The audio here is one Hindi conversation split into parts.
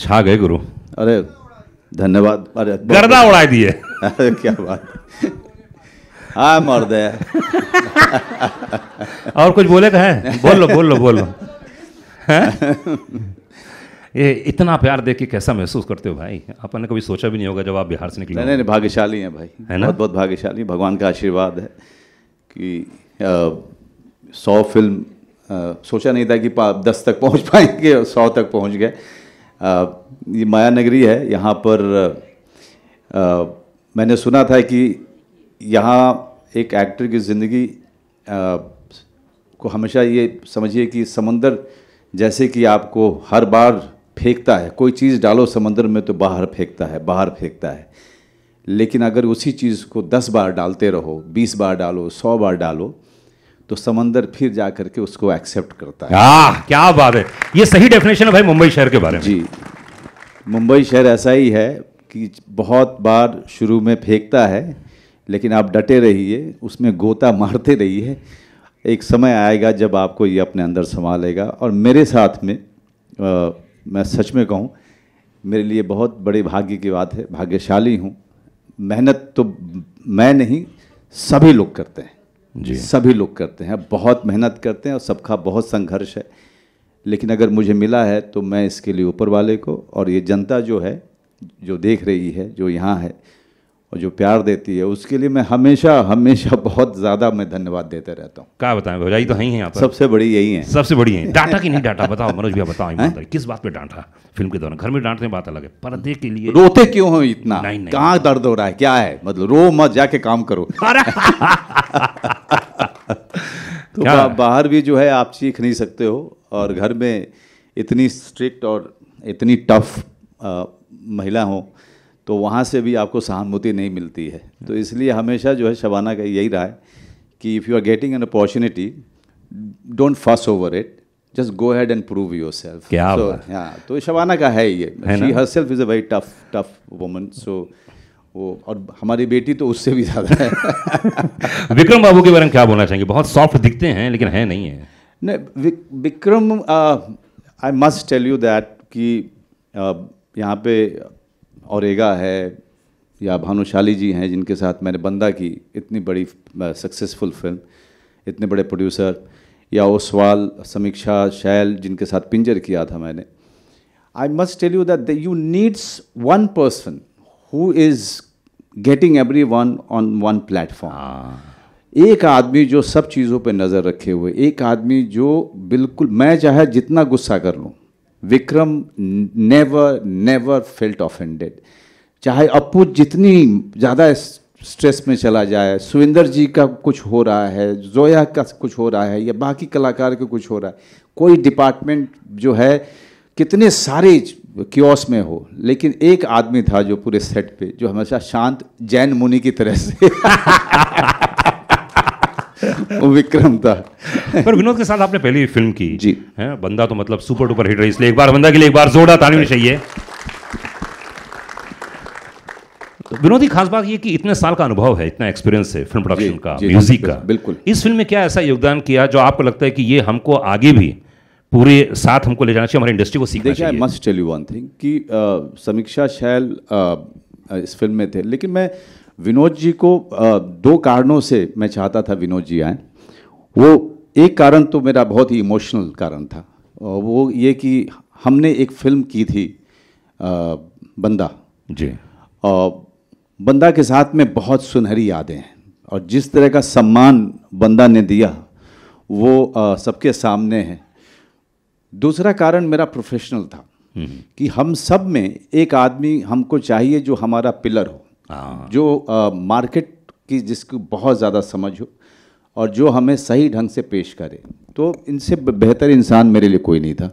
छा गए गुरु। अरे धन्यवाद। अरे गर्दा उड़ा दिए। अरे क्या बात। हाँ मर्द है। और कुछ बोले का है? बोल लो। ये इतना प्यार देख के कैसा महसूस करते हो भाई? अपन ने कभी सोचा भी नहीं होगा जब आप बिहार से निकले। नहीं, भाग्यशाली हैं भाई, है ना? बहुत बहुत भाग्यशाली। भगवान का आशीर्वाद है कि 100 फिल्म सोचा नहीं था कि 10 तक पहुंच पाएंगे और 100 तक पहुंच गए। ये माया नगरी है, यहाँ पर मैंने सुना था कि यहाँ एक एक्टर की ज़िंदगी को हमेशा ये समझिए कि समंदर जैसे कि आपको हर बार फेंकता है, कोई चीज़ डालो समंदर में तो बाहर फेंकता है, लेकिन अगर उसी चीज़ को 10 बार डालते रहो, 20 बार डालो, 100 बार डालो, तो समंदर फिर जा करके उसको एक्सेप्ट करता है। क्या बात है, ये सही डेफिनेशन है भाई मुंबई शहर के बारे में। जी, मुंबई शहर ऐसा ही है कि बहुत बार शुरू में फेंकता है, लेकिन आप डटे रहिए, उसमें गोता मारते रहिए, एक समय आएगा जब आपको ये अपने अंदर संभालेगा। और मेरे साथ में मैं सच में कहूँ, मेरे लिए बहुत बड़े भाग्य की बात है, भाग्यशाली हूँ। मेहनत तो मैं नहीं, सभी लोग करते हैं जी, सभी लोग करते हैं, बहुत मेहनत करते हैं और सबका बहुत संघर्ष है। लेकिन अगर मुझे मिला है तो मैं इसके लिए ऊपर वाले को और ये जनता जो है, जो देख रही है, जो यहाँ है और जो प्यार देती है, उसके लिए मैं हमेशा बहुत ज़्यादा मैं धन्यवाद देते रहता हूँ। क्या बताएं, भौजाई तो हैं ही यहाँ पर, सबसे बड़ी यही है। सबसे बड़ी है। डांटा कि नहीं डांटा, बताओ मनोज भैया, बताओ किस बात पे डांटा फिल्म के दौरान? घर में डांटने बात अलग है, पर्दे के लिए रोते क्यों हो इतना? नहीं। कहाँ दर्द हो रहा है, क्या है? मतलब रो मत, जाके काम करो। तो बाहर भी जो है आप सीख नहीं सकते हो, और घर में इतनी स्ट्रिक्ट और इतनी टफ महिला हो तो वहाँ से भी आपको सहानुभूति नहीं मिलती है। तो इसलिए हमेशा जो है शबाना का यही रहा है कि if you are getting an opportunity, don't fuss over it, just go ahead and prove yourself. क्या तो शबाना का है ये, she herself is a very tough woman. So वो, और हमारी बेटी तो उससे भी ज़्यादा है। विक्रम बाबू के बारे में क्या बोलना चाहेंगे? बहुत सॉफ्ट दिखते हैं लेकिन है नहीं है। नहीं, Vikram, I must tell you that कि यहाँ पे औरेगा है या भानुशाली जी हैं जिनके साथ मैंने बंदा की, इतनी बड़ी सक्सेसफुल फिल्म, इतने बड़े प्रोड्यूसर, या ओसवाल, समीक्षा, शैल जिनके साथ पिंजर किया था मैंने। I must tell you that you needs one person who is getting everyone on one platform. एक आदमी जो सब चीज़ों पे नज़र रखे हुए, एक आदमी जो बिल्कुल, मैं चाहे जितना गुस्सा कर लूँ, विक्रम नेवर फेल्ट ऑफेंडेड। चाहे अप्पू जितनी ज़्यादा स्ट्रेस में चला जाए, सुविंदर जी का कुछ हो रहा है, जोया का कुछ हो रहा है, या बाकी कलाकार का कुछ हो रहा है, कोई डिपार्टमेंट जो है कितने सारे क्योस में हो, लेकिन एक आदमी था जो पूरे सेट पे जो हमेशा शांत जैन मुनि की तरह से वो विक्रम था। पर विनोद के साथ आपने पहली फिल्म की जी है, बंदा तो मतलब सुपर डुपर हिट रही, इसलिए एक बार बंदा के लिए एक बार जोरदार ताली होनी चाहिए। तो विनोद की खास बात ये कि इतने साल का अनुभव है, इतना एक्सपीरियंस है फिल्म प्रोडक्शन का, म्यूजिक का। बिल्कुल। इस फिल्म में क्या ऐसा योगदान किया जो आपको लगता है कि ये हमको आगे भी पूरे साथ हमको ले जाना चाहिए, हमारी इंडस्ट्री को सीखना चाहिए? I must tell you one thing कि समीक्षा, शैल इस फिल्म में थे, लेकिन मैं विनोद जी को 2 कारणों से मैं चाहता था विनोद जी आए। वो एक कारण तो मेरा बहुत ही इमोशनल कारण था, वो ये कि हमने एक फिल्म की थी बंदा जी, और बंदा के साथ में बहुत सुनहरी यादें हैं, और जिस तरह का सम्मान बंदा ने दिया वो सबके सामने है। दूसरा कारण मेरा प्रोफेशनल था कि हम सब में एक आदमी हमको चाहिए जो हमारा पिलर हो, जो मार्केट की जिसको बहुत ज़्यादा समझ हो और जो हमें सही ढंग से पेश करे। तो इनसे बेहतर इंसान मेरे लिए कोई नहीं था।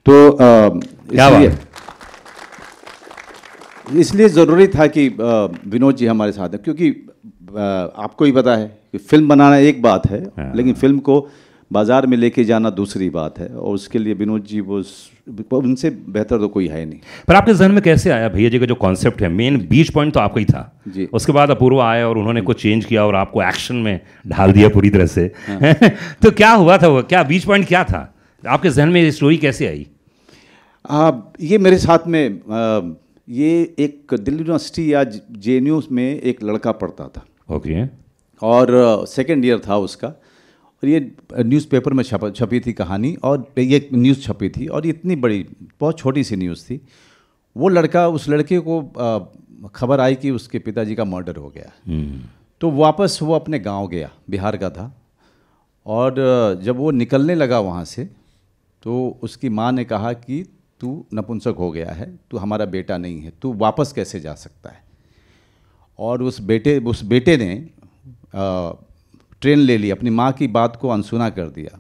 तो इसलिए ज़रूरी था कि विनोद जी हमारे साथ हैं, क्योंकि आपको ही पता है कि फिल्म बनाना एक बात है, लेकिन फिल्म को बाज़ार में लेके जाना दूसरी बात है, और उसके लिए विनोद जी वो उनसे बेहतर तो कोई है नहीं। पर आपके जहन में कैसे आया भैया जी का जो कॉन्सेप्ट है, मेन बीच पॉइंट तो आपका ही था जी, उसके बाद अपूर्वा आए और उन्होंने कुछ चेंज किया और आपको एक्शन में ढाल दिया पूरी तरह से। तो क्या हुआ था वो, क्या बीच पॉइंट क्या था आपके जहन में, ये स्टोरी कैसे आई? ये मेरे साथ में ये एक दिल्ली यूनिवर्सिटी या JNU में एक लड़का पढ़ता था। ओके। और सेकेंड ईयर था उसका, और ये न्यूज़पेपर में छपी थी कहानी, और ये न्यूज़ छपी थी, और ये इतनी बड़ी, बहुत छोटी सी न्यूज़ थी। वो लड़का, उस लड़के को खबर आई कि उसके पिताजी का मर्डर हो गया। तो वापस वो अपने गांव गया, बिहार का था, और जब वो निकलने लगा वहाँ से, तो उसकी माँ ने कहा कि तू नपुंसक हो गया है, तू हमारा बेटा नहीं है, तू वापस कैसे जा सकता है। और उस बेटे ने ट्रेन ले ली, अपनी माँ की बात को अनसुना कर दिया,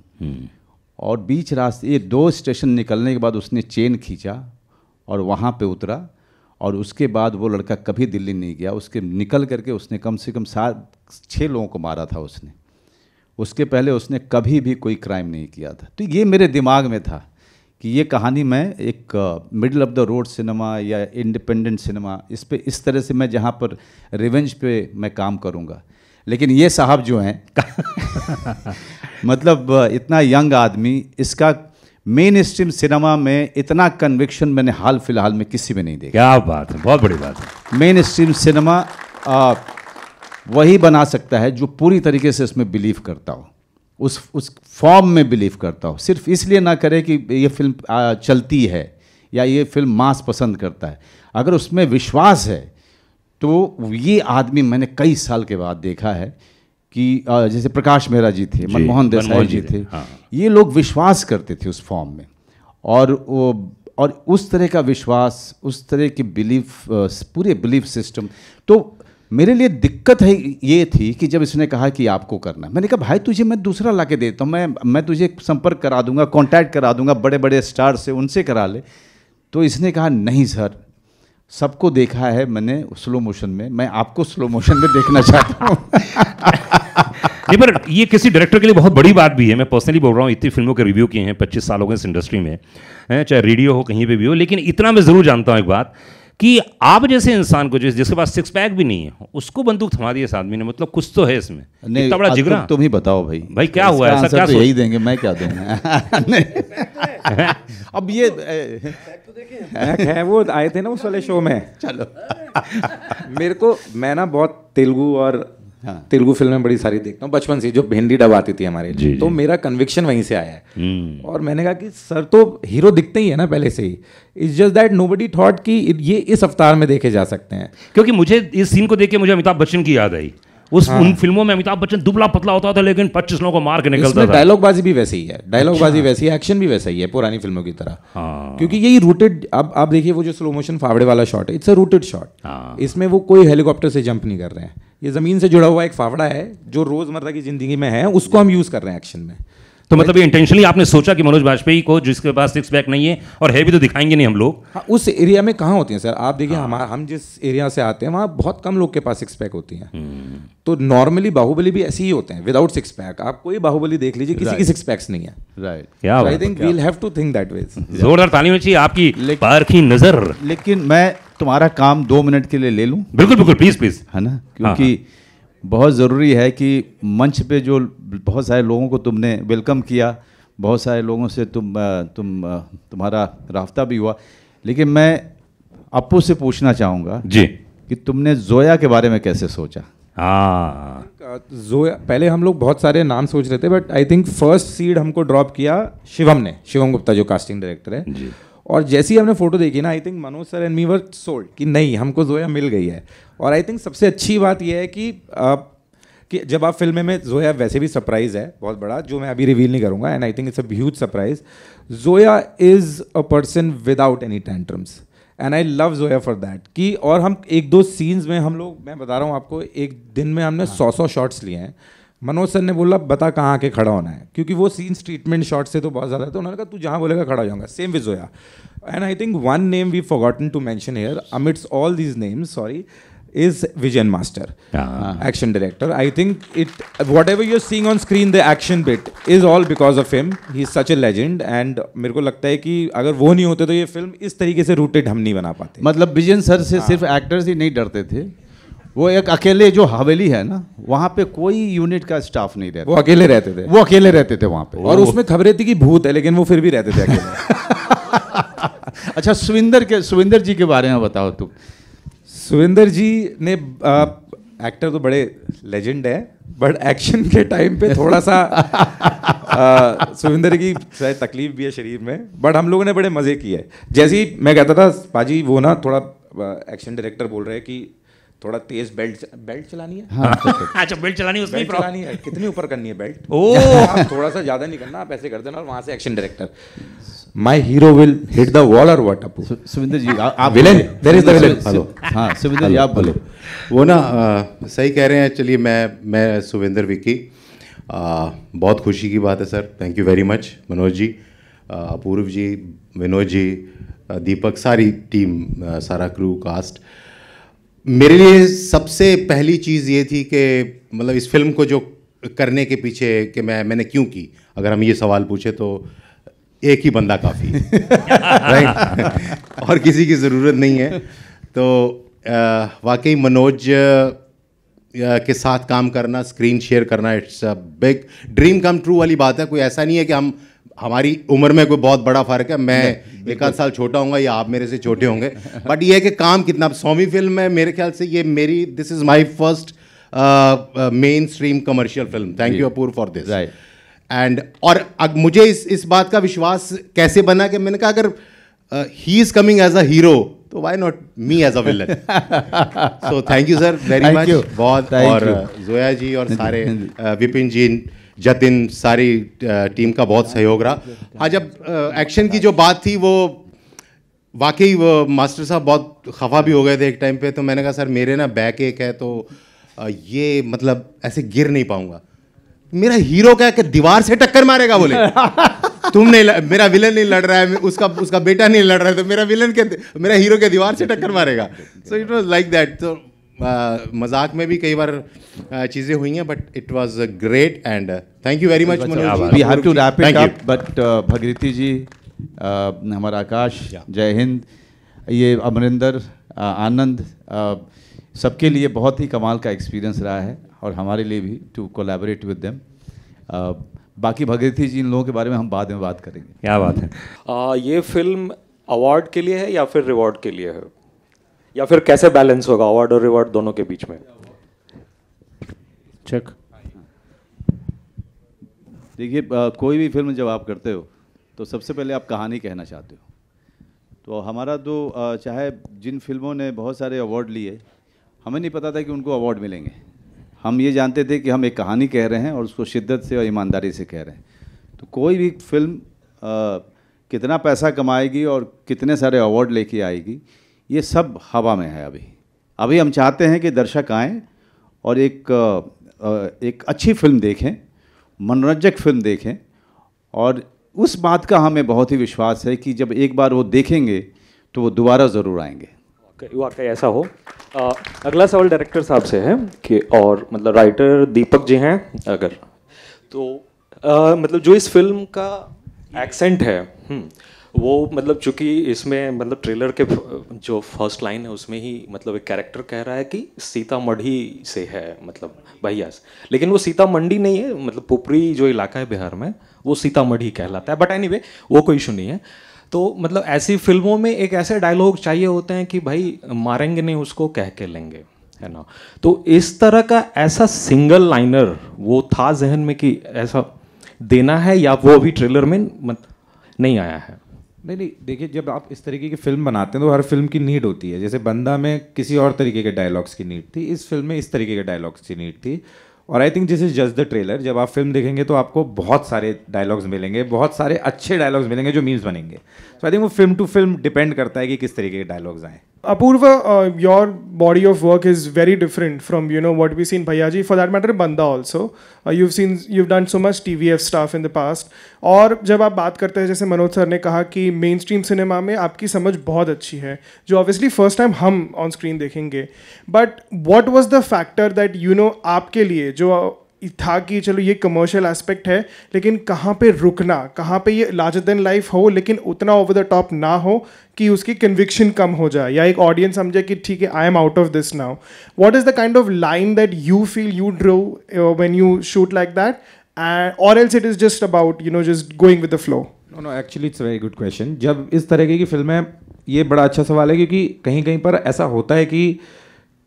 और बीच रास्ते, ये 2 स्टेशन निकलने के बाद उसने चेन खींचा और वहाँ पे उतरा, और उसके बाद वो लड़का कभी दिल्ली नहीं गया। उसके निकल करके उसने कम से कम 6 लोगों को मारा था उसने। उसके पहले उसने कभी भी कोई क्राइम नहीं किया था। तो ये मेरे दिमाग में था कि ये कहानी मैं एक middle of the road cinema या इंडिपेंडेंट सिनेमा, इस पे इस तरह से मैं जहाँ पर रिवेंज पे मैं काम करूँगा। लेकिन ये साहब जो हैं मतलब इतना यंग आदमी, इसका मेन स्ट्रीम सिनेमा में इतना कन्विक्शन मैंने हाल फिलहाल में किसी में नहीं देखा। क्या बात है, बहुत बड़ी बात है। मेन स्ट्रीम सिनेमा वही बना सकता है जो पूरी तरीके से इसमें बिलीव करता हो, उस फॉर्म में बिलीव करता हो, सिर्फ इसलिए ना करे कि ये फिल्म चलती है या ये फिल्म मास पसंद करता है। अगर उसमें विश्वास है तो ये आदमी मैंने कई साल के बाद देखा है कि जैसे प्रकाश मेहरा जी थे, मनमोहन देसाई जी थे, हाँ। ये लोग विश्वास करते थे उस फॉर्म में, और उस तरह का विश्वास, उस तरह की बिलीफ, पूरे बिलीफ सिस्टम। तो मेरे लिए दिक्कत है ये थी कि जब इसने कहा कि आपको करना, मैंने कहा भाई तुझे मैं दूसरा ला के देता हूँ, मैं तुझे संपर्क करा दूंगा, कांटेक्ट करा दूंगा बड़े बड़े स्टार से, उनसे करा ले। तो इसने कहा नहीं सर, सबको देखा है मैंने स्लो मोशन में, मैं आपको स्लो मोशन में देखना चाहता हूँ। नहीं, पर ये किसी डायरेक्टर के लिए बहुत बड़ी बात भी है। मैं पर्सनली बोल रहा हूँ, इतनी फिल्मों के रिव्यू किए हैं 25 साल हो गए इस इंडस्ट्री में, चाहे रेडियो हो, कहीं पे भी हो, लेकिन इतना मैं ज़रूर जानता हूँ एक बात कि आप जैसे इंसान को, जिसके पास 6 पैक भी नहीं है, उसको बंदूक थमा दी इस आदमी ने, मतलब कुछ तो है इसमें। इतना बड़ा जिगरा। तुम ही बताओ भाई क्या हुआ, ऐसा क्या? यही देंगे, मैं क्या दूंगा। अब ये है, वो आए थे ना उस वाले शो में। चलो मेरे को, मैं ना बहुत तेलुगु और तेलुगु फिल्में बड़ी सारी देखता हूँ बचपन से, जो हिंदी डब आती थी हमारे लिए। तो मेरा कन्विक्शन वहीं से आया है। और मैंने कहा कि सर तो हीरो दिखते ही है ना पहले से ही, it's just that nobody thought कि ये इस अवतार में देखे जा सकते हैं। क्योंकि मुझे इस सीन को देख के मुझे अमिताभ बच्चन की याद आई। उन फिल्मों में अमिताभ बच्चन दुबला पतला होता था, लेकिन 25 लोगों को मार के निकलता था। डायलॉग बाजी भी वैसे ही है, डायलॉग बाजी वैसी है, एक्शन भी वैसा ही है पुरानी फिल्मों की तरह। क्योंकि यही रूटेड, अब आप देखिए वो जो स्लो मोशन फावड़े वाला शॉट है, इट्स अ रूटेड शॉट। इसमें वो कोई हेलीकॉप्टर से जंप नहीं कर रहे हैं, ये जमीन से जुड़ा हुआ एक फावड़ा है जो रोजमर्रा की जिंदगी में है, उसको हम यूज कर रहे हैं एक्शन में। तो मतलब ये इंटेंशनली आपने सोचा कि मनोज बाजपेयी को, जिसके पास 6 पैक नहीं है और है भी तो दिखाएंगे नहीं हम लोग। हाँ, उस एरिया में कहाँ होती हैं सर? आप देखिए हम जिस एरिया से आते हैं वहाँ बहुत कम लोग के पास 6 पैक होती हैं। तो नॉर्मली बाहुबली भी ऐसे ही होते हैं, विदाउट 6 पैक। आप कोई बाहुबली देख लीजिए, किसी की 6 पैक्स नहीं है। Right. I think we will have to think that way. जोरदार ताली में चाहिए आपकी पारखी नजर। लेकिन मैं तुम्हारा काम 2 मिनट के लिए ले लूँ? बिल्कुल बिल्कुल, प्लीज प्लीज, है ना, क्योंकि बहुत ज़रूरी है कि मंच पे जो बहुत सारे लोगों को तुमने वेलकम किया, बहुत सारे लोगों से तुम्हारा राब्ता भी हुआ, लेकिन मैं अप्पू से पूछना चाहूँगा जी कि तुमने जोया के बारे में कैसे सोचा? जोया, पहले हम लोग बहुत सारे नाम सोच रहे थे, but I think first seed हमको ड्रॉप किया शिवम गुप्ता जो कास्टिंग डायरेक्टर है जी। और जैसे ही हमने फोटो देखी ना, I think Manoj sir and me were sold कि नहीं, हमको जोया मिल गई है। और आई थिंक सबसे अच्छी बात यह है कि जब आप फिल्म में, जोया वैसे भी सरप्राइज है बहुत बड़ा, जो मैं अभी रिवील नहीं करूंगा, and I think it's a huge surprise. Zoya is a person without any tantrums, and I love Zoya for that. कि और हम 1-2 सीन्स में हम लोग, मैं बता रहा हूँ आपको, एक दिन में हमने 100 शॉट्स लिए हैं। मनोज सर ने बोला बता कहाँ आके खड़ा होना है, क्योंकि वो सीन्स ट्रीटमेंट शॉट से तो बहुत ज़्यादा है। तो उन्होंने कहा तू जहाँ बोलेगा खड़ा हो जाऊंगा। Same with Zoya. And I think one name we forgotten to mention here amidst all these names, sorry, is Vijayan Master, action director. I think whatever you're seeing on screen, the action bit is all because of him. He's such a legend, and मेरे को लगता है कि अगर वो नहीं होते तो ये फिल्म इस तरीके से रूटेड हम नहीं बना पाते। मतलब विजयन सर से सिर्फ एक्टर्स ही नहीं डरते थे, वो एक अकेले जो हवेली है ना, वहाँ पे कोई यूनिट का स्टाफ नहीं रहता, वो अकेले रहते थे, वो अकेले रहते थे वहाँ पे। और उसमें खबरें थी कि भूत है, लेकिन वो फिर भी रहते थे अकेले। अच्छा, सुविंदर जी के बारे में बताओ तुम। सुविंदर जी ने एक्टर तो बड़े लेजेंड है, बट एक्शन के टाइम पे थोड़ा सा सुविंदर की शायद तकलीफ भी है शरीर में, बट हम लोगों ने बड़े मज़े किए। जैसे ही मैं कहता था पाजी वो ना थोड़ा एक्शन डायरेक्टर बोल रहे हैं कि थोड़ा तेज बेल्ट चलानी है। हाँ, अच्छा बेल्ट चलानी है, उसमें बेल्ट चलानी है, कितनी ऊपर करनी है बेल्ट? आप थोड़ा सा ज़्यादा नहीं करना, आप ऐसे कर देना, और वहाँ से action director my hero will hit the wall और व्हाट। अपू सुविंदर जी आप villain, where is the villain? Hello, हाँ सुविंदर जी आप बोलो। वो ना सही कह रहे हैं। चलिए मैं सुविंदर विक्की, बहुत खुशी की बात है sir, thank you very much Manoj ji, Apurva ji, Vinod ji, Deepak, सारी टीम, सारा क्रू कास्ट। मेरे लिए सबसे पहली चीज़ ये थी कि मतलब इस फिल्म को जो करने के पीछे कि मैंने क्यों की, अगर हम ये सवाल पूछे तो एक ही बंदा काफ़ी राइट और किसी की ज़रूरत नहीं है। तो वाकई मनोज के साथ काम करना, स्क्रीन शेयर करना, it's a big dream come true वाली बात है। कोई ऐसा नहीं है कि हमारी उम्र में कोई बहुत बड़ा फ़र्क है, मैं एक आध साल छोटा होऊंगा या आप मेरे से छोटे होंगे, बट ये है कि काम कितना। 100वीं फिल्म है मेरे ख्याल से, ये मेरी this is my first mainstream commercial film. Thank you Apoorva for this. And और मुझे इस बात का विश्वास कैसे बना कि मैंने कहा अगर he is coming as a hero तो why not me as a villain. So thank you sir very much बहुत, और जोया जी और सारे विपिन जी, जतिन, सारी टीम का बहुत सहयोग रहा। हाँ, जब एक्शन की जो बात थी वो वाकई वो मास्टर साहब बहुत खफा भी हो गए थे एक टाइम पे, तो मैंने कहा सर मेरे ना बैक एक है तो ये मतलब ऐसे गिर नहीं पाऊंगा। मेरा हीरो क्या कि दीवार से टक्कर मारेगा, बोले तुम नहीं, मेरा विलन नहीं लड़ रहा है, उसका बेटा नहीं लड़ रहा है, तो मेरा हीरो के दीवार से टक्कर मारेगा। So it was like that. तो मजाक में भी कई बार चीज़ें हुई हैं, but it was great and thank you very much Manoj. We have to wrap it up, but Bhagirathi ji, हमारा आकाश, जय हिंद, ये अमरिंदर, आनंद, सबके लिए बहुत ही कमाल का एक्सपीरियंस रहा है, और हमारे लिए भी, टू कोलैबोरेट विद देम। बाकी भगीरथी जी, इन लोगों के बारे में हम बाद में बात करेंगे। क्या बात है। ये फिल्म अवार्ड के लिए है या फिर रिवॉर्ड के लिए है, या फिर कैसे बैलेंस होगा अवार्ड और रिवॉर्ड दोनों के बीच में? चेक। देखिए, कोई भी फिल्म जब आप करते हो तो सबसे पहले आप कहानी कहना चाहते हो। तो हमारा तो चाहे जिन फिल्मों ने बहुत सारे अवार्ड लिए, हमें नहीं पता था कि उनको अवार्ड मिलेंगे। हम ये जानते थे कि हम एक कहानी कह रहे हैं और उसको शिद्दत से और ईमानदारी से कह रहे हैं। तो कोई भी फिल्म कितना पैसा कमाएगी और कितने सारे अवार्ड लेके आएगी, ये सब हवा में है। अभी हम चाहते हैं कि दर्शक आएँ और एक अच्छी फिल्म देखें, मनोरंजक फिल्म देखें, और उस बात का हमें बहुत ही विश्वास है कि जब एक बार वो देखेंगे तो वो दोबारा ज़रूर आएंगे। वाकई ऐसा हो। अगला सवाल डायरेक्टर साहब से है कि, और मतलब राइटर दीपक जी हैं अगर, तो मतलब जो इस फिल्म का एक्सेंट है, वो मतलब चूंकि इसमें मतलब ट्रेलर के जो फर्स्ट लाइन है उसमें ही मतलब एक कैरेक्टर कह रहा है कि सीतामढ़ी से है, मतलब भैया से, लेकिन वो सीतामढ़ी नहीं है, मतलब पुपरी जो इलाका है बिहार में वो सीतामढ़ी कहलाता है। बट एनीवे वो कोई इशू नहीं है। तो मतलब ऐसी फिल्मों में एक ऐसे डायलॉग चाहिए होते हैं कि भाई मारेंगे नहीं उसको कह के लेंगे, है ना। तो इस तरह का ऐसा सिंगल लाइनर वो था जहन में कि ऐसा देना है, या वो अभी ट्रेलर में नहीं आया है? नहीं, देखिए, जब आप इस तरीके की फिल्म बनाते हैं तो हर फिल्म की नीड होती है। जैसे बंदा में किसी और तरीके के डायलॉग्स की नीड थी, इस फिल्म में इस तरीके के डायलॉग्स की नीड थी। और I think this is just the trailer. जब आप फिल्म देखेंगे तो आपको बहुत सारे डायलॉग्स मिलेंगे, बहुत सारे अच्छे डायलॉग्स मिलेंगे जो मीम्स बनेंगे। सो आई थिंक वो फिल्म टू फिल्म डिपेंड करता है कि किस तरीके के डायलॉग्स आए। Apurva, your body of work is very different from what we see in Bhaiyaji. For that matter, Banda also. You've done so much TVF stuff in the past. और जब आप बात करते हैं, जैसे मनोज सर ने कहा कि मेन स्ट्रीम सिनेमा में आपकी समझ बहुत अच्छी है, जो ऑब्वियसली फर्स्ट टाइम हम ऑन स्क्रीन देखेंगे। But what was the factor that आपके लिए जो था कि चलो ये कमर्शियल एस्पेक्ट है, लेकिन कहाँ पे रुकना, कहाँ पे ये लार्जर देन लाइफ हो लेकिन उतना ओवर द टॉप ना हो कि उसकी कन्विक्शन कम हो जाए, या एक ऑडियंस समझे कि ठीक है I am out of this now. What is the kind of line that you feel you drew when you shoot like that, or else it is just about just going with the flow? No, actually it's a very good question. जब इस तरीके की फिल्में ये बड़ा अच्छा सवाल है, क्योंकि कहीं कहीं पर ऐसा होता है कि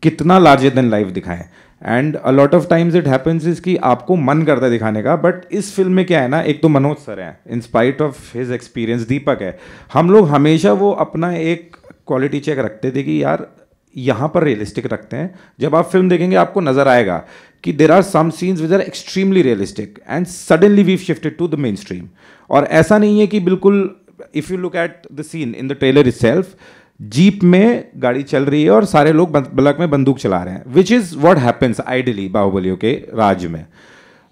कितना लार्जर देन लाइफ दिखाएं, and a lot of times it happens is कि आपको मन करता है दिखाने का, बट इस फिल्म में क्या है ना, एक तो मनोज सर हैं, in spite of his experience, Deepak है, हम लोग हमेशा वो अपना एक क्वालिटी चेक रखते थे कि यार यहाँ पर रियलिस्टिक रखते हैं। जब आप फिल्म देखेंगे आपको नजर आएगा कि there are some scenes which are extremely realistic and suddenly we shifted to the mainstream. और ऐसा नहीं है कि बिल्कुल, if you look at the scene in the trailer itself, jeep में गाड़ी चल रही है और सारे लोग ब्लैक में बंदूक चला रहे हैं, which is what happens ideally बाहुबलियों के राज में।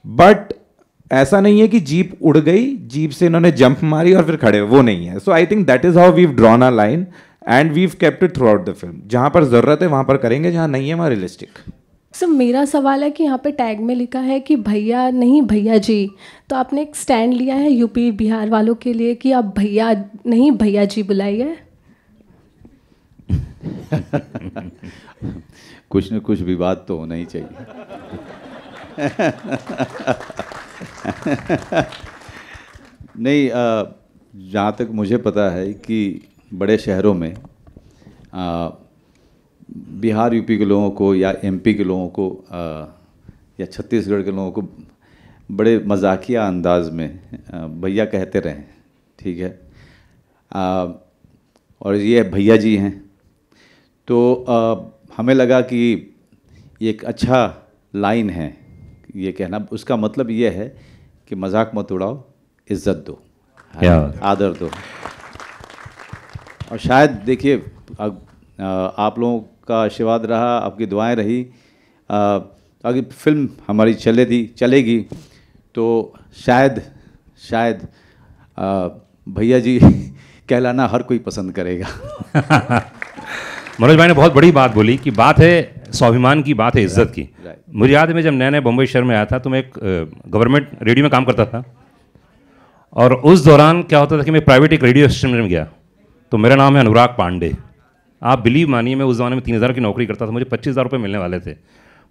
बट ऐसा नहीं है कि जीप उड़ गई, जीप से इन्होंने जंप मारी और फिर खड़े हुए, वो नहीं है। So I think that is how we've drawn a line and we've kept it throughout the film. जहां पर जरूरत है वहां पर करेंगे, जहां नहीं है वहां रियलिस्टिक। सर मेरा सवाल है कि यहाँ पे टैग में लिखा है कि भैया नहीं भैया जी, तो आपने एक स्टैंड लिया है यूपी बिहार वालों के लिए कि आप भैया नहीं भैया जी बुलाइए? कुछ न कुछ विवाद तो होना ही चाहिए। नहीं, जहाँ तक मुझे पता है कि बड़े शहरों में बिहार यूपी के लोगों को या एमपी के लोगों को या छत्तीसगढ़ के लोगों को बड़े मजाकिया अंदाज में भैया कहते रहे, ठीक है, और ये भैया जी हैं, तो हमें लगा कि ये एक अच्छा लाइन है ये कहना। उसका मतलब ये है कि मजाक मत उड़ाओ, इज्जत दो, आदर दो। और शायद देखिए, आप लोगों का आशीर्वाद रहा, आपकी दुआएं रही, अगर फिल्म हमारी चलेगी तो शायद भैया जी कहलाना हर कोई पसंद करेगा। मनोज भाई ने बहुत बड़ी बात बोली कि बात है स्वाभिमान की, बात है इज्जत की। मुझे याद है मैं जब नए नए बम्बई शहर में आया था तो मैं एक गवर्नमेंट रेडियो में काम करता था, और उस दौरान क्या होता था कि मैं प्राइवेट एक रेडियो स्टेशन में गया, तो मेरा नाम है अनुराग पांडे। आप बिलीव मानिए, मैं उस ज़माने में 3,000 की नौकरी करता था, मुझे 25,000 रुपये मिलने वाले थे।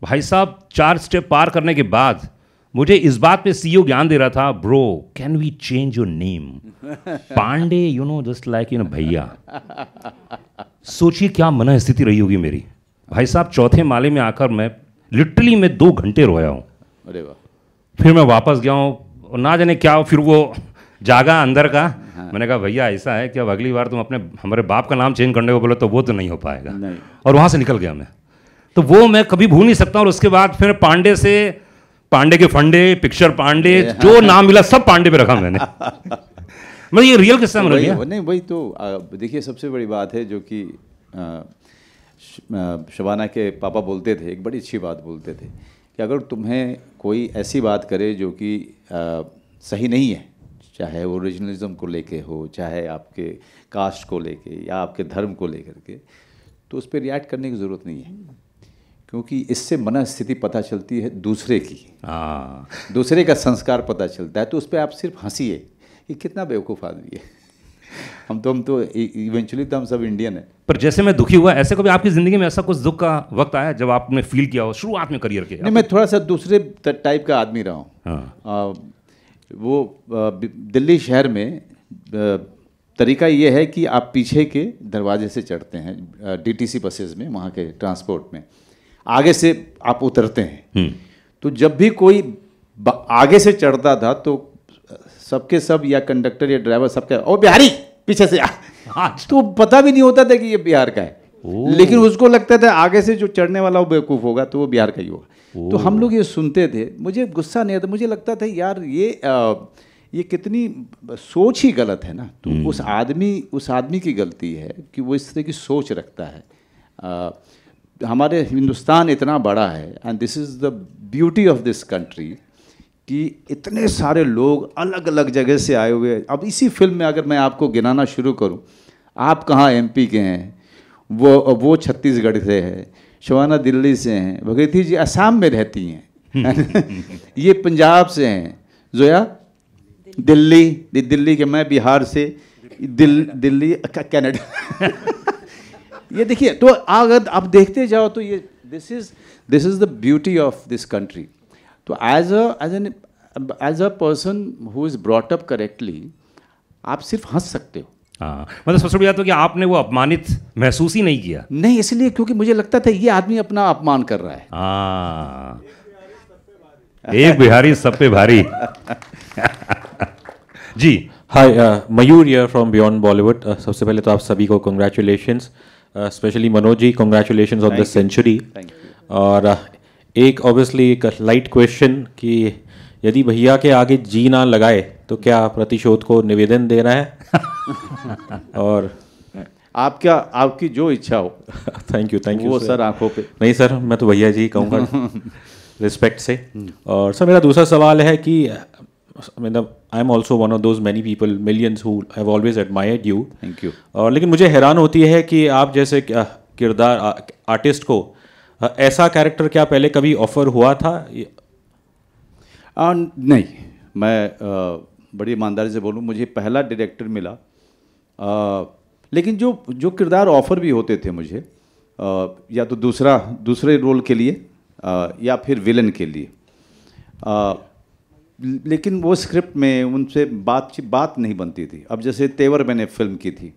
भाई साहब 4 स्टेप पार करने के बाद मुझे इस बात पे सीईओ ज्ञान दे रहा था, bro can we change your name Pandey, you know, just like you know भैया। सोचिए क्या मन स्थिति रही होगी मेरी। भाई साहब 4थे माले में आकर मैं लिटरली 2 घंटे रोया हूँ। अरे वाह। फिर मैं वापस गया हूँ, ना जाने क्या फिर वो जागा अंदर का। मैंने कहा भैया ऐसा है कि अब अगली बार तुम हमारे बाप का नाम चेंज करने को बोलो तो वो तो नहीं हो पाएगा। नहीं। और वहाँ से निकल गया मैं, तो वो मैं कभी भूल नहीं सकता। और उसके बाद फिर पांडे से पांडे के फंडे, पिक्चर पांडे, जो नाम मिला सब पांडे पे रखा मैंने। मतलब ये रियल किस्सा में रहा। नहीं वही तो देखिए, सबसे बड़ी बात है जो कि शबाना के पापा बोलते थे, एक बड़ी अच्छी बात बोलते थे कि अगर तुम्हें कोई ऐसी बात करे जो कि सही नहीं है, चाहे ओरिजिनलिज्म को लेके हो, चाहे आपके कास्ट को लेके या आपके धर्म को लेकर के, तो उस पर रिएक्ट करने की ज़रूरत नहीं है, क्योंकि इससे मनस्थिति पता चलती है दूसरे की, दूसरे का संस्कार पता चलता है। तो उस पर आप सिर्फ हंसिए कि कितना बेवकूफ़ आदमी है। हम तो इवेंचुअली तो हम सब इंडियन है। पर जैसे मैं दुखी हुआ, ऐसे कभी आपकी ज़िंदगी में ऐसा कुछ दुख का वक्त आया जब आपने फील किया हो शुरुआत में करियर के? नहीं, मैं थोड़ा सा दूसरे टाइप का आदमी रहा हूँ। वो दिल्ली शहर में तरीका ये है कि आप पीछे के दरवाजे से चढ़ते हैं डीटीसी बसेस में, वहाँ के ट्रांसपोर्ट में, आगे से आप उतरते हैं। तो जब भी कोई आगे से चढ़ता था तो सबके सब या कंडक्टर या ड्राइवर सबके ओ बिहारी पीछे से तो पता भी नहीं होता था कि ये बिहार का है, लेकिन उसको लगता था आगे से जो चढ़ने वाला वो बेवकूफ़ होगा तो वो बिहार का ही होगा। तो हम लोग ये सुनते थे, मुझे गुस्सा नहीं आता, मुझे लगता था यार ये कितनी सोच ही गलत है ना। तो उस आदमी की गलती है कि वो इस तरह की सोच रखता है। हमारे हिंदुस्तान इतना बड़ा है and this is the beauty of this country कि इतने सारे लोग अलग अलग जगह से आए हुए हैं। अब इसी फिल्म में अगर मैं आपको गिनाना शुरू करूं, आप कहाँ एमपी के हैं, वो छत्तीसगढ़ से है, शबाना दिल्ली से हैं, भगीरथी जी असम में रहती हैं ये पंजाब से हैं, जोया दिल्ली के, मैं बिहार से, दिल्ली कनाडा ये देखिए, तो अगर आप देखते जाओ तो ये this is the beauty of this country. तो as a person who is brought up correctly, आप सिर्फ हंस सकते हो। हाँ, मतलब सबसे बड़ी बात तो कि आपने वो अपमानित महसूस ही नहीं किया। नहीं, इसलिए क्योंकि मुझे लगता था ये आदमी अपना अपमान कर रहा है। हाँ, एक बिहारी सब पे भारी। जी, hi, Mayur here from beyond Bollywood. सबसे पहले तो आप सभी को congratulations, specially Manoj ji, congratulations on the century. और एक ऑब्वियसली एक लाइट क्वेश्चन कि यदि भैया के आगे जी ना लगाए तो क्या प्रतिशोध को निवेदन दे रहा है? और आपकी जो इच्छा हो। थैंक यू वो सर आंखों पे। नहीं सर, मैं तो भैया जी कहूँगा रिस्पेक्ट से। और सर मेरा दूसरा सवाल है कि मतलब I am also one of those many people, millions who have always admired you. Thank you. और लेकिन मुझे हैरान होती है कि आप जैसे किरदार आर्टिस्ट को ऐसा कैरेक्टर क्या पहले कभी ऑफर हुआ था? नहीं, मैं बड़ी ईमानदारी से बोलूँ, मुझे पहला डायरेक्टर मिला। लेकिन जो किरदार ऑफर भी होते थे मुझे, या तो दूसरे रोल के लिए या फिर विलन के लिए, लेकिन वो स्क्रिप्ट में उनसे बात नहीं बनती थी। अब जैसे तेवर मैंने फिल्म की थी,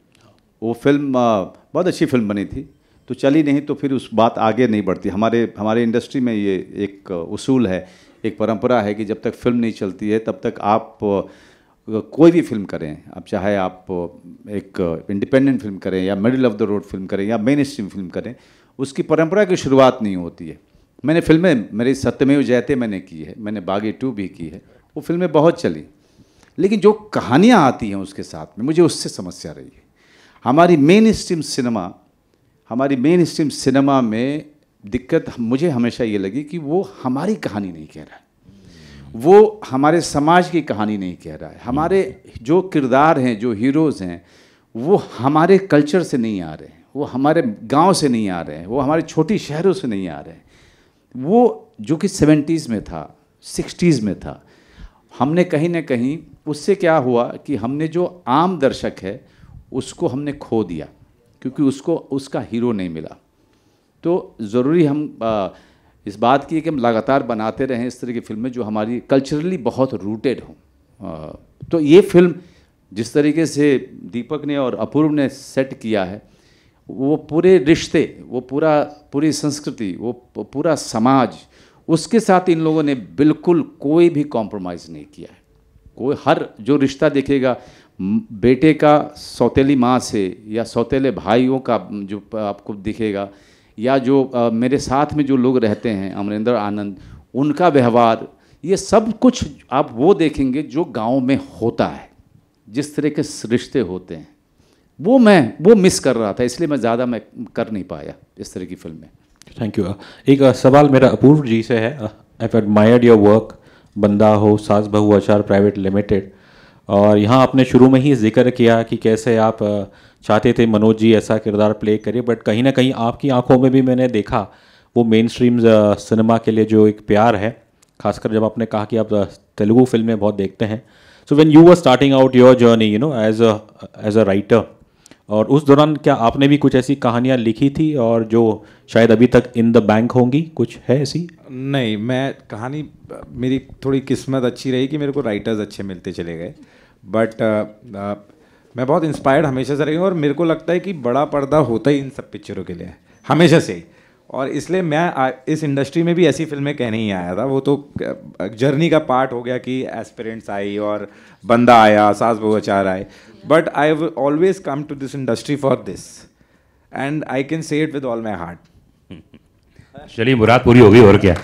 वो फिल्म बहुत अच्छी फिल्म बनी थी, तो चली नहीं, तो फिर उस बात आगे नहीं बढ़ती। हमारे इंडस्ट्री में ये एक उसूल है, एक परंपरा है कि जब तक फिल्म नहीं चलती है तब तक आप कोई भी फिल्म करें, अब चाहे आप एक इंडिपेंडेंट फिल्म करें या middle of the road film करें या मेन स्ट्रीम फिल्म करें, उसकी परंपरा की शुरुआत नहीं होती है। मैंने फिल्में, मेरी सत्यमेव जयते मैंने की है, मैंने बागी 2 भी की है, वो फिल्में बहुत चली, लेकिन जो कहानियाँ आती हैं उसके साथ में, मुझे उससे समस्या रही है। हमारी मेन स्ट्रीम सिनेमा में दिक्कत मुझे हमेशा ये लगी कि वो हमारी कहानी नहीं कह रहा है, वो हमारे समाज की कहानी नहीं कह रहा है। हमारे जो किरदार हैं, जो हीरोज़ हैं, वो हमारे कल्चर से नहीं आ रहे हैं, वो हमारे गांव से नहीं आ रहे हैं, वो हमारे छोटी शहरों से नहीं आ रहे हैं। वो जो कि 70s में था, 60s में था, हमने कहीं ना कहीं उससे क्या हुआ कि हमने जो आम दर्शक है उसको हमने खो दिया, क्योंकि उसको उसका हीरो नहीं मिला। तो ज़रूरी हम इस बात की है कि हम लगातार बनाते रहें इस तरह की फिल्में जो हमारी कल्चरली बहुत रूटेड हों। तो ये फिल्म जिस तरीके से दीपक ने और अपूर्व ने सेट किया है, वो पूरे रिश्ते, वो पूरी संस्कृति, वो पूरा समाज, उसके साथ इन लोगों ने बिल्कुल कोई भी कॉम्प्रोमाइज़ नहीं किया है। कोई हर जो रिश्ता देखेगा, बेटे का सौतेली माँ से या सौतेले भाइयों का जो आपको दिखेगा, या जो मेरे साथ में जो लोग रहते हैं, अमरिंदर आनंद, उनका व्यवहार, ये सब कुछ आप वो देखेंगे जो गांव में होता है, जिस तरह के रिश्ते होते हैं, वो मिस कर रहा था, इसलिए मैं कर नहीं पाया इस तरह की फिल्में। Thank you. एक सवाल मेरा अपूर्व जी से है। I have admired your work, बंदा हो, सास बहू अचार प्राइवेट लिमिटेड, और यहाँ आपने शुरू में ही जिक्र किया कि कैसे आप चाहते थे मनोज जी ऐसा किरदार प्ले करे, बट कहीं ना कहीं आपकी आंखों में भी मैंने देखा वो मेन स्ट्रीम सिनेमा के लिए जो एक प्यार है, खासकर जब आपने कहा कि आप तेलुगु फिल्में बहुत देखते हैं। So when you were starting out your journey, you know, as a writer, और उस दौरान क्या आपने भी कुछ ऐसी कहानियाँ लिखी थी और जो शायद अभी तक इन द बैंक होंगी? कुछ है ऐसी? नहीं, मैं कहानी, मेरी थोड़ी किस्मत अच्छी रही कि मेरे को राइटर्स अच्छे मिलते चले गए, बट मैं बहुत इंस्पायर्ड हमेशा से रही हूँ, और मेरे को लगता है कि बड़ा पर्दा होता ही इन सब पिक्चरों के लिए हमेशा से ही, और इसलिए मैं इस इंडस्ट्री में भी ऐसी फिल्में कहने ही आया था। वो तो जर्नी का पार्ट हो गया कि एस्पिरेंट्स आई और बंदा आया, सास बहू अचार आए, but I have always come to this industry for this, and I can say it with all my heart. चलिए, मुराद पूरी होगी और क्या।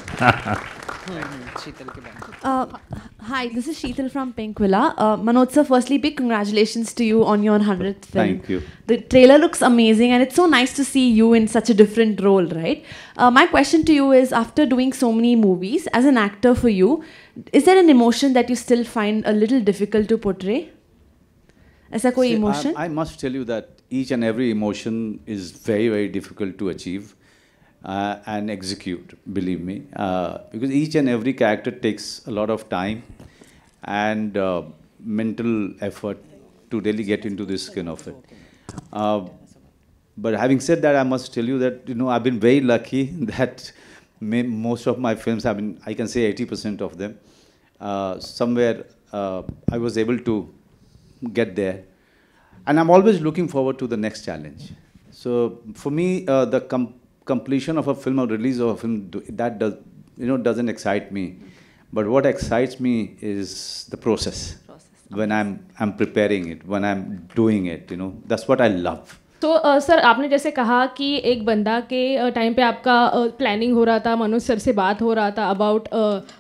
Hi, this is Sheetal from Pink Villa. Manoj sir, firstly, big congratulations to you on your 100th film. Thank you. The trailer looks amazing, and it's so nice to see you in such a different role, right? My question to you is, after doing so many movies, as an actor for you, is there an emotion that you still find a little difficult to portray? ऐसा कोई emotion? I must tell you that each and every emotion is very, very difficult to achieve and execute, believe me, because each and every character takes a lot of time and mental effort to really get into this skin of it. But having said that, I must tell you that, you know, I've been very lucky that most of my films have been, I can say 80% of them, somewhere I was able to get there. and I'm always looking forward to the next challenge. So for me, the completion of a film or release of a film, that doesn't excite me. But what excites me is the process. When I'm preparing it, when I'm doing it, that's what I love. तो सर आपने जैसे कहा कि एक बंदा के टाइम पे आपका प्लानिंग हो रहा था, मनोज सर से बात हो रहा था अबाउट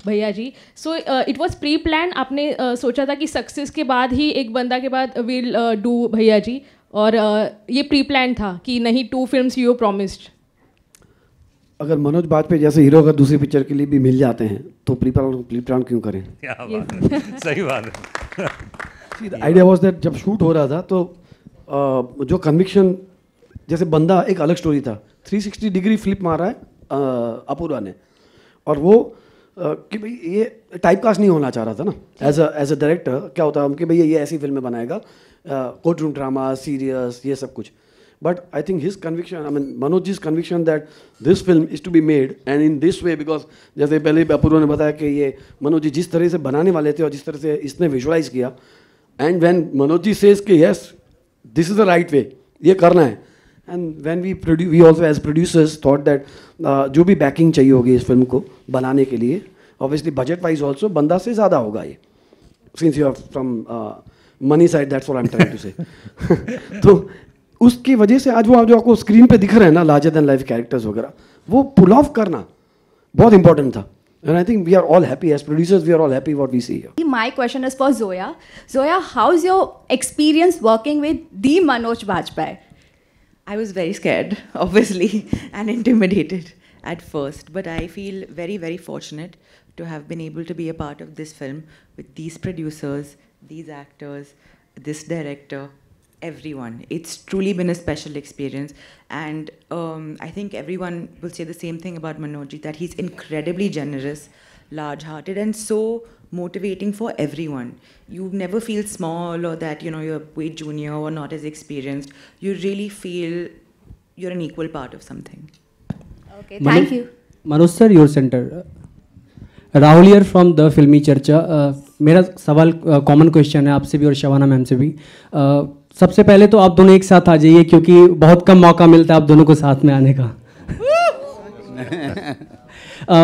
भैया जी. So it was pre plan, आपने सोचा था कि सक्सेस के बाद ही एक बंदा के बाद विल डू भैया जी, और ये प्री प्लान था कि नहीं 2 फिल्म्स यू प्रॉमिस्ड? अगर मनोज बाजपेयी जैसे हीरो अगर दूसरी पिक्चर के लिए भी मिल जाते हैं तो प्री प्लान क्यों करें? क्या बात है, सही बात है. आइडिया वाज दैट जब शूट हो रहा था तो जो कन्विक्शन, जैसे बंदा एक अलग स्टोरी था, 360 डिग्री फ्लिप मारा है अपूर्वा ने, और वो कि भाई ये टाइप कास्ट नहीं होना चाह रहा था ना एज अ डायरेक्टर. क्या होता है कि भैया ये ऐसी फिल्में बनाएगा, कोर्ट रूम ड्रामा, सीरियस, ये सब कुछ. But I think his conviction, I mean Manoj ji's conviction that this film is to be made and in this way, because जैसे पहले अपूर्वा ने बताया कि ये मनोज जी जिस तरह से बनाने वाले थे और जिस तरह से इसने विजुअलाइज किया, and when Manoj ji says कि yes this is the right way, ये करना है. And when we also as producers thought that जो भी बैकिंग चाहिए होगी इस फिल्म को बनाने के लिए, ऑब्वियसली बजट वाइज ऑल्सो बंदा से ज़्यादा होगा ये, since you are from money side, that's what I am trying to say. तो उसकी वजह से आज वो जो आपको स्क्रीन पे दिख रहे हैं ना लार्जर देन लाइफ कैरेक्टर्स वगैरह, वो पुल ऑफ करना बहुत इंपॉर्टेंट था. And I think we are all happy as producers. We are all happy what we see here. My question is for Zoya. Zoya, how's your experience working with the Manoj Bajpayee? I was very scared, obviously, and intimidated at first. But I feel very, very fortunate to have been able to be a part of this film with these producers, these actors, this director, everyone. It's truly been a special experience, and I think everyone will say the same thing about Manoj, that he's incredibly generous, large-hearted, and so motivating for everyone. You never feel small or that you're way junior or not as experienced. You really feel you're an equal part of something. Okay, thank you. Manoj sir, your center. Rahul here from the फिल्मी चर्चा. मेरा सवाल कॉमन क्वेश्चन है आपसे भी और शबाना मैम से भी. सबसे पहले तो आप दोनों एक साथ आ जाइए क्योंकि बहुत कम मौका मिलता है आप दोनों को साथ में आने का.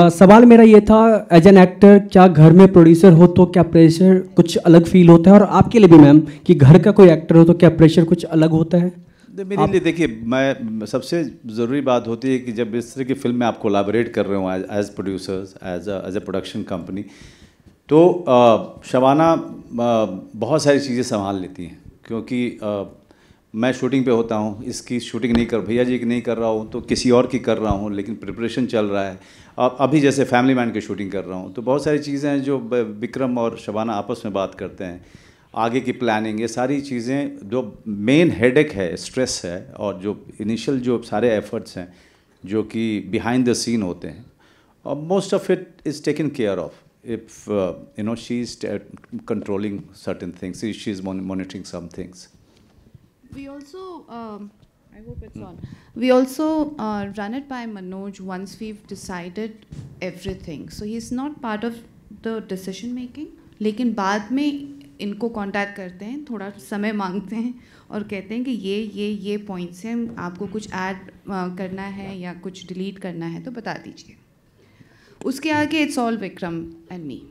सवाल मेरा ये था, एज एन एक्टर क्या घर में प्रोड्यूसर हो तो क्या प्रेशर कुछ अलग फील होता है, और आपके लिए भी मैम कि घर का कोई एक्टर हो तो क्या प्रेशर कुछ अलग होता है? मेरे लिए देखिए, मैं सबसे ज़रूरी बात होती है कि जब इस तरह की फिल्म में आप कोलैबोरेट कर रहे हो as producers, as a production company, तो शबाना बहुत सारी चीज़ें संभाल लेती हैं. क्योंकि मैं शूटिंग पे होता हूँ, इसकी शूटिंग नहीं कर, भैया जी की नहीं कर रहा हूँ तो किसी और की कर रहा हूँ, लेकिन प्रिपरेशन चल रहा है. अब अभी जैसे फैमिली मैन की शूटिंग कर रहा हूँ, तो बहुत सारी चीज़ें हैं जो विक्रम और शबाना आपस में बात करते हैं. आगे की प्लानिंग, ये सारी चीज़ें जो मेन हेडेक है, स्ट्रेस है, और जो इनिशियल जो सारे एफर्ट्स हैं जो कि बिहाइंड द सीन होते हैं, और most of it is taken care of. If she is controlling certain things, she is monitoring some things. We also, I hope it's on. We also run it by Manoj once we've decided everything. So he's not part of the decision making. लेकिन बाद में इनको कांटेक्ट करते हैं, थोड़ा समय मांगते हैं और कहते हैं कि ये पॉइंट्स हैं, आपको कुछ ऐड करना है या कुछ डिलीट करना है तो बता दीजिए. उसके आगे it's all Vikram and me.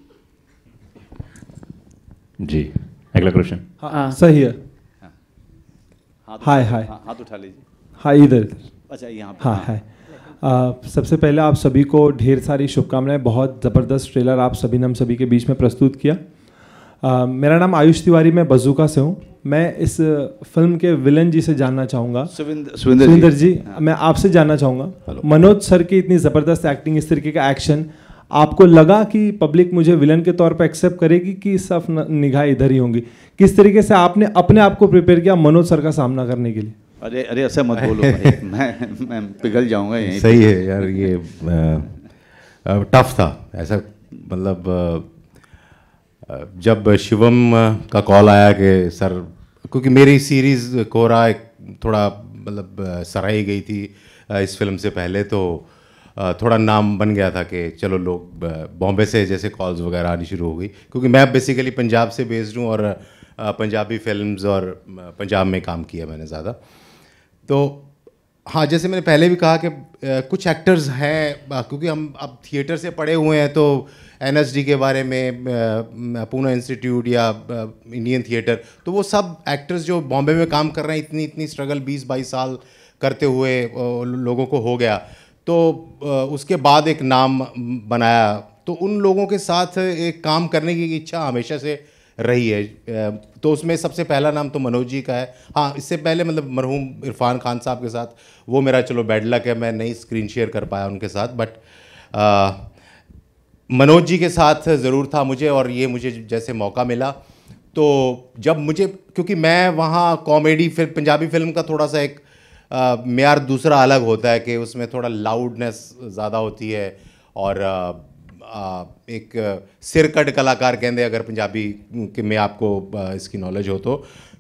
जी, अगला क्वेश्चन. सही है. हाय हाथ उठा लीजिए. हाय इधर. अच्छा, यहाँ पे. हाँ हाय. सबसे पहले आप सभी को ढेर सारी शुभकामनाएं. बहुत ज़बरदस्त ट्रेलर आप सभी ने हम सभी के बीच में प्रस्तुत किया. मेरा नाम आयुष तिवारी, मैं बजूका से हूँ. मैं इस फिल्म के विलन जी से जानना चाहूँगा, सुविंदर जी. मैं आपसे जानना चाहूँगा, मनोज सर की इतनी ज़बरदस्त एक्टिंग, इस तरीके का एक्शन, आपको लगा कि पब्लिक मुझे विलन के तौर पर एक्सेप्ट करेगी कि सब निगाह इधर ही होंगी? किस तरीके से आपने अपने आप को प्रिपेयर किया मनोज सर का सामना करने के लिए? अरे ऐसा मत बोलो भाई. मैं पिघल जाऊँगा यहीं. सही है यार, ये टफ था ऐसा. मतलब जब शिवम का कॉल आया कि सर, क्योंकि मेरी सीरीज़ कोरा एक थोड़ा मतलब सराही गई थी इस फिल्म से पहले, तो थोड़ा नाम बन गया था कि चलो लोग बॉम्बे से जैसे कॉल्स वगैरह आनी शुरू हो गई, क्योंकि मैं बेसिकली पंजाब से बेस्ड हूँ और पंजाबी फिल्म्स और पंजाब में काम किया मैंने ज़्यादा। तो हाँ, जैसे मैंने पहले भी कहा कि कुछ एक्टर्स हैं, क्योंकि हम अब थिएटर से पढ़े हुए हैं, तो NSD के बारे में, पूना इंस्टीट्यूट या इंडियन थिएटर, तो वो सब एक्टर्स जो बॉम्बे में काम कर रहे हैं, इतनी स्ट्रगल 20-22 साल करते हुए लोगों को हो गया, तो उसके बाद एक नाम बनाया, तो उन लोगों के साथ एक काम करने की इच्छा हमेशा से रही है। तो उसमें सबसे पहला नाम तो मनोज जी का है। हाँ, इससे पहले मतलब मरहूम इरफान खान साहब के साथ, वो मेरा चलो बैड लक है, मैं नहीं स्क्रीन शेयर कर पाया उनके साथ, बट मनोज जी के साथ ज़रूर था मुझे, और ये मुझे जैसे मौका मिला तो जब मुझे, क्योंकि मैं वहाँ कॉमेडी फिल्म, पंजाबी फिल्म का थोड़ा सा एक मेयार दूसरा अलग होता है कि उसमें थोड़ा लाउडनेस ज़्यादा होती है, और एक सिरकट कलाकार कहते अगर पंजाबी के में आपको इसकी नॉलेज हो तो,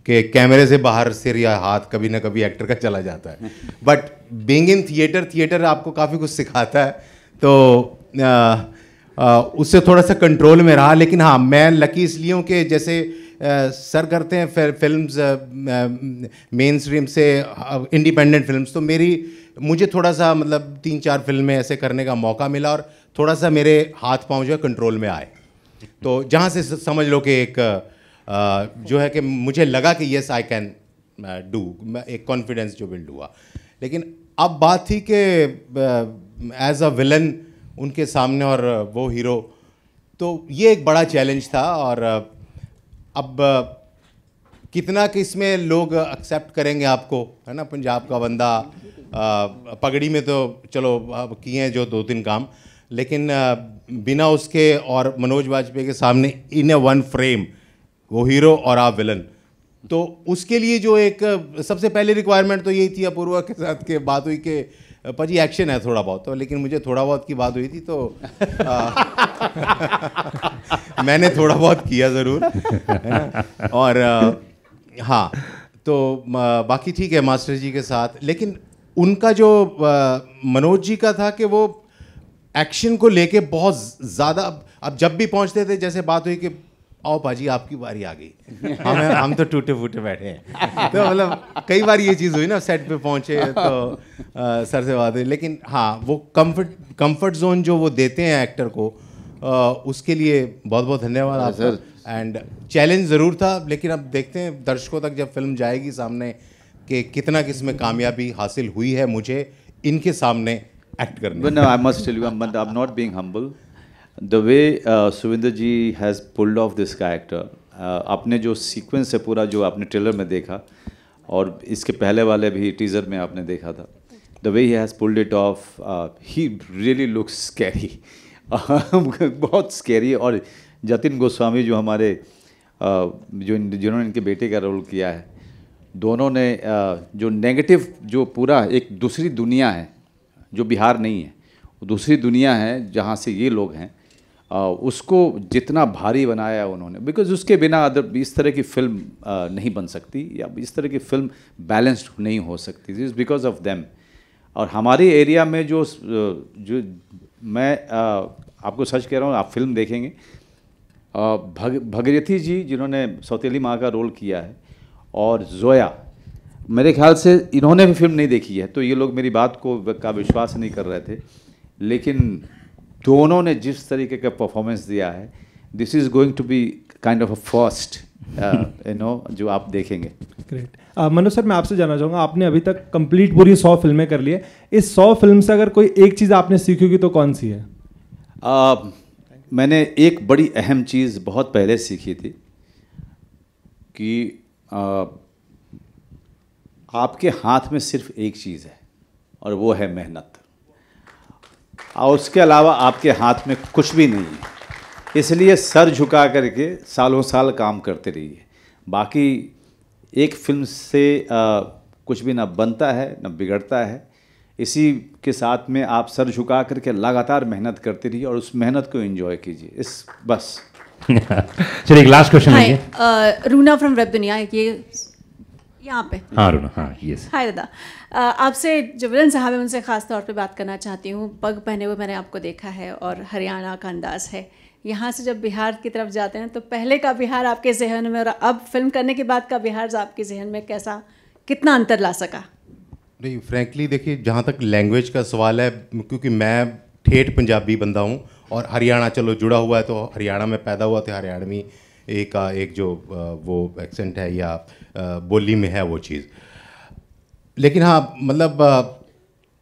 कि कैमरे से बाहर सिर या हाथ कभी ना कभी एक्टर का चला जाता है, बट बीइंग इन थिएटर आपको काफ़ी कुछ सिखाता है, तो उससे थोड़ा सा कंट्रोल में रहा। लेकिन हाँ, मैं लकी इसलिए हूँ कि जैसे सर करते हैं फिल्म्स मेन स्ट्रीम से इंडिपेंडेंट फिल्म्स, तो मुझे थोड़ा सा मतलब 3-4 फिल्में ऐसे करने का मौका मिला, और थोड़ा सा मेरे हाथ पांव जो है कंट्रोल में आए, तो जहाँ से समझ लो कि एक जो है कि मुझे लगा कि येस आई कैन डू, एक कॉन्फिडेंस जो बिल्ड हुआ। लेकिन अब बात थी कि एज अ विलन उनके सामने और वो हीरो, तो ये एक बड़ा चैलेंज था, और अब कितना कि इसमें लोग एक्सेप्ट करेंगे आपको, है ना, पंजाब का बंदा, पगड़ी में तो चलो किए हैं जो 2-3 काम, लेकिन बिना उसके और मनोज वाजपेयी के सामने इन ए वन फ्रेम वो हीरो और आप विलन, तो उसके लिए जो एक सबसे पहली रिक्वायरमेंट तो यही थी अपूर्वा के साथ के बात हुई कि पाजी एक्शन है थोड़ा बहुत, तो लेकिन मुझे थोड़ा बहुत की बात हुई थी, तो मैंने थोड़ा बहुत किया ज़रूर, है ना, और हाँ, तो बाकी ठीक है मास्टर जी के साथ। लेकिन उनका जो मनोज जी का था कि वो एक्शन को लेके बहुत ज़्यादा, अब जब भी पहुंचते थे, जैसे बात हुई कि आओ पाजी आपकी बारी आ गई, हम तो टूटे फूटे बैठे हैं, तो मतलब कई बार ये चीज़ हुई ना, सेट पे पहुंचे तो सर से बात हुई। लेकिन हाँ, वो कंफर्ट जोन जो वो देते हैं एक्टर को, उसके लिए बहुत बहुत धन्यवाद आपका। एंड चैलेंज ज़रूर था, लेकिन अब देखते हैं दर्शकों तक जब फिल्म जाएगी सामने कि कितना किसमें कामयाबी हासिल हुई है मुझे इनके सामने एक्ट करने। But no, I must tell you, I'm not being humble. The way Suvinder ji has pulled off this character, आपने जो सीक्वेंस है पूरा, जो आपने ट्रेलर में देखा और इसके पहले वाले भी टीज़र में आपने देखा था, the way he has pulled it off, he really looks scary. बहुत स्कैरी। और जतिन गोस्वामी जो हमारे जिन्होंने इनके बेटे का रोल किया है, दोनों ने जो नेगेटिव, जो पूरा एक दूसरी दुनिया है जो बिहार नहीं है, वो दूसरी दुनिया है जहाँ से ये लोग हैं, उसको जितना भारी बनाया उन्होंने, बिकॉज उसके बिना अदर इस तरह की फिल्म नहीं बन सकती, या इस तरह की फिल्म बैलेंस्ड नहीं हो सकती, this is because of them. और हमारे एरिया में जो मैं आपको सच कह रहा हूँ, आप फिल्म देखेंगे, भगीरथी जी जिन्होंने सौतेली माँ का रोल किया है, और जोया, मेरे ख्याल से इन्होंने भी फिल्म नहीं देखी है, तो ये लोग मेरी बात का विश्वास नहीं कर रहे थे, लेकिन दोनों ने जिस तरीके का परफॉर्मेंस दिया है, this is going to be kind of a first, जो आप देखेंगे। ग्रेट। मनोज सर, मैं आपसे जानना चाहूँगा, आपने अभी तक कंप्लीट पूरी 100 फिल्में कर ली है, इस 100 फिल्म से अगर कोई एक चीज़ आपने सीखी होगी तो कौन सी है? मैंने एक बड़ी अहम चीज़ बहुत पहले सीखी थी कि आपके हाथ में सिर्फ एक चीज़ है, और वो है मेहनत, और उसके अलावा आपके हाथ में कुछ भी नहीं है। इसलिए सर झुका करके सालों साल काम करते रहिए। बाकी एक फिल्म से कुछ भी ना बनता है ना बिगड़ता है, इसी के साथ में आप सर झुका करके लगातार मेहनत करते रहिए और उस मेहनत को एंजॉय कीजिए, इस बस। चलिए एक लास्ट क्वेश्चन लेंगे। रूना फ्रॉम वेब दुनिया, ये यहाँ पे। हाँ रूना, हाँ यस। हाय दादा, आपसे जो विलन साहब है उनसे ख़ास तौर पे बात करना चाहती हूँ। पग पहने हुए मैंने आपको देखा है और हरियाणा का अंदाज़ है, यहाँ से जब बिहार की तरफ जाते हैं तो पहले का बिहार आपके जहन में और अब फिल्म करने के बाद का बिहार आपके जहन में कैसा, कितना अंतर ला सका? नहीं, फ्रैंकली देखिए, जहाँ तक लैंग्वेज का सवाल है, क्योंकि मैं ठेठ पंजाबी बंदा हूँ और हरियाणा चलो जुड़ा हुआ है, तो हरियाणा में पैदा हुआ, तो हरियाणवी एक जो वो एक्सेंट है या बोली में है वो चीज़। लेकिन हाँ, मतलब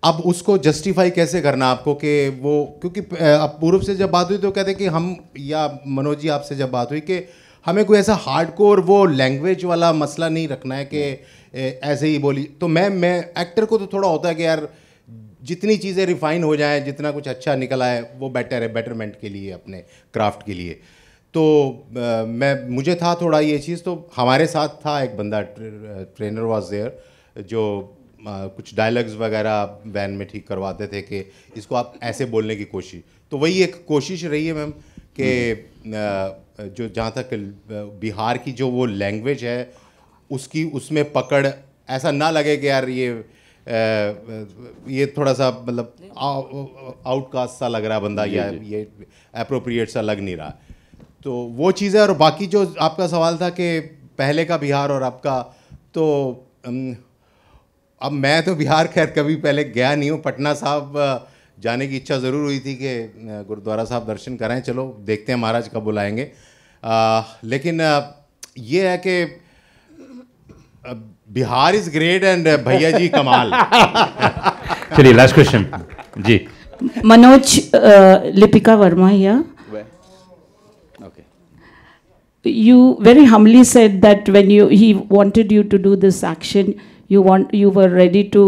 अब उसको जस्टिफाई कैसे करना आपको कि वो, क्योंकि अब पूर्व से जब बात हुई तो कहते कि हम, या मनोज जी आपसे जब बात हुई कि हमें कोई ऐसा हार्डकोर वो लैंग्वेज वाला मसला नहीं रखना है कि ऐसे ही बोली। तो मैं एक्टर को तो थोड़ा होता है कि यार जितनी चीज़ें रिफाइन हो जाएं, जितना कुछ अच्छा निकल आए वो बेटर है, बेटरमेंट के लिए, अपने क्राफ्ट के लिए। तो मुझे था थोड़ा ये चीज़। तो हमारे साथ था एक बंदा, ट्रेनर वाज देयर, जो कुछ डायलॉग्स वगैरह वैन में ठीक करवाते थे कि इसको आप ऐसे बोलने की कोशिश। तो वही एक कोशिश रही है मैम कि जो जहाँ तक बिहार की जो वो लैंग्वेज है उसकी, उसमें पकड़ ऐसा ना लगे कि यार ये थोड़ा सा मतलब आउटकास्ट सा लग रहा है बंदा, या ये एप्रोप्रिएट सा लग नहीं रहा। तो वो चीज़ है। और बाकी जो आपका सवाल था कि पहले का बिहार और आपका, तो अब मैं तो बिहार खैर कभी पहले गया नहीं हूँ। पटना साहब जाने की इच्छा ज़रूर हुई थी कि गुरुद्वारा साहब दर्शन कराएं, चलो देखते हैं महाराज कब बुलाएंगे। लेकिन ये है कि बिहार इज़ ग्रेट एंड भैया जी कमाल। चलिए लास्ट क्वेश्चन जी। Manoj, Lipika Verma here. Okay. You very humbly said that when he wanted you to do this action, you were ready to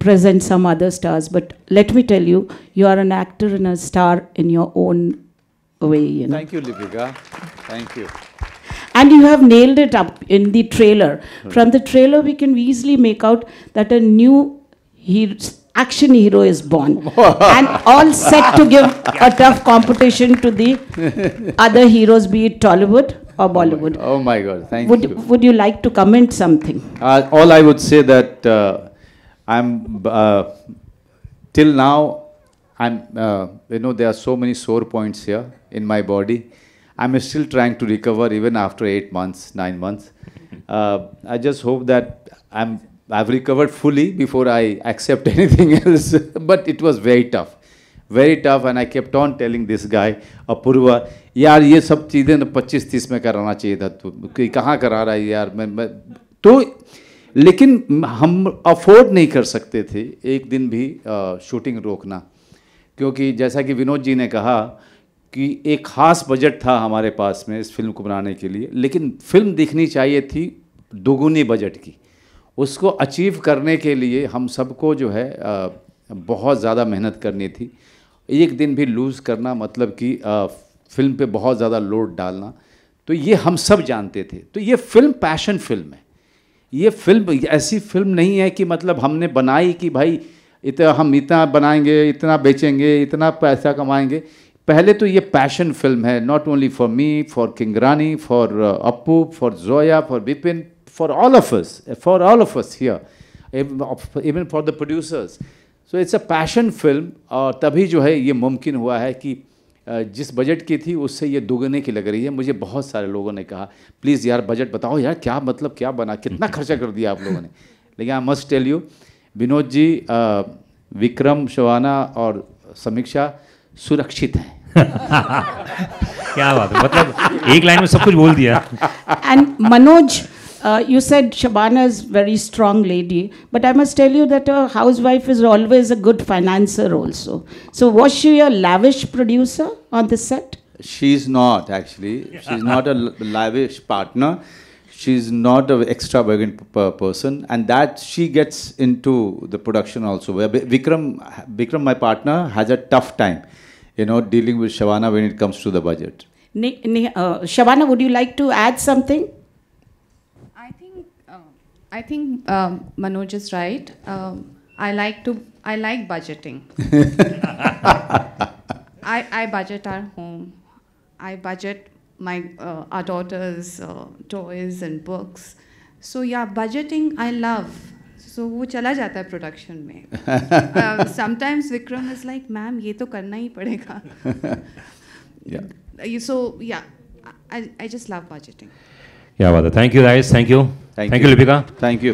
present some other stars. But let me tell you, you are an actor and a star in your own way. You know? Thank you, Lipika. Thank you. And you have nailed it up in the trailer. From the trailer, we can easily make out that a new action hero is born, and all set to give a tough competition to the other heroes, be it Tollywood or Bollywood. Oh my God! Thank you. Would you like to comment something? All I would say that I'm till now I'm there are so many sore points here in my body. I'm still trying to recover even after 8 months, 9 months. I just hope that I've recovered fully before I accept anything else. But it was very tough, and I kept on telling this guy, Apurva, यार ये सब चीज़ें 25-30 में कराना चाहिए था, तू कहाँ करा रहा है यार। मैं तो, लेकिन हम अफोर्ड नहीं कर सकते थे एक दिन भी शूटिंग रोकना, क्योंकि जैसा कि विनोद जी ने कहा कि एक ख़ास बजट था हमारे पास में इस फिल्म को बनाने के लिए, लेकिन फिल्म दिखनी चाहिए थी दोगुनी बजट की। उसको अचीव करने के लिए हम सबको जो है बहुत ज़्यादा मेहनत करनी थी। एक दिन भी लूज़ करना मतलब कि फिल्म पे बहुत ज़्यादा लोड डालना, तो ये हम सब जानते थे। तो ये फिल्म पैशन फिल्म है। ये फिल्म ऐसी फिल्म नहीं है कि मतलब हमने बनाई कि भाई हम इतना बनाएंगे, इतना बेचेंगे, इतना पैसा कमाएंगे। पहले तो ये पैशन फिल्म है, not only for me, for Kingrani, for Appu, for Zoya, for Vipin, for all of us here, even for the producers. So it's a passion film, और तभी जो है ये मुमकिन हुआ है कि जिस बजट की थी उससे ये दोगुने की लग रही है। मुझे बहुत सारे लोगों ने कहा प्लीज़ यार बजट बताओ यार, क्या मतलब क्या बना, कितना खर्चा कर दिया आप लोगों ने। लेकिन I must tell you, Vinod ji, Vikram, Shabana और समीक्षा सुरक्षित हैं। क्या बात है, मतलब एक लाइन में सब कुछ बोल दिया। And Manoj, you said Shabana is very strong lady, but I must tell you that a housewife is always a good financer also. So was she a lavish producer on the set? She's not actually. She's not a lavish partner. She's not an extravagant person, and that she gets into the production also. Vikram, my partner, has a tough time, dealing with Shabana when it comes to the budget. Shabana, would you like to add something? I think Manoj is right. I like budgeting. I budget our home. I budget our daughter's toys and books. So yeah, budgeting I love. So वो चला जाता है production में. Sometimes Vikram is like, ma'am, ये तो करना ही पड़ेगा. So yeah, I just love budgeting. क्या बात है, thank you guys, thank you Lipika, thank you.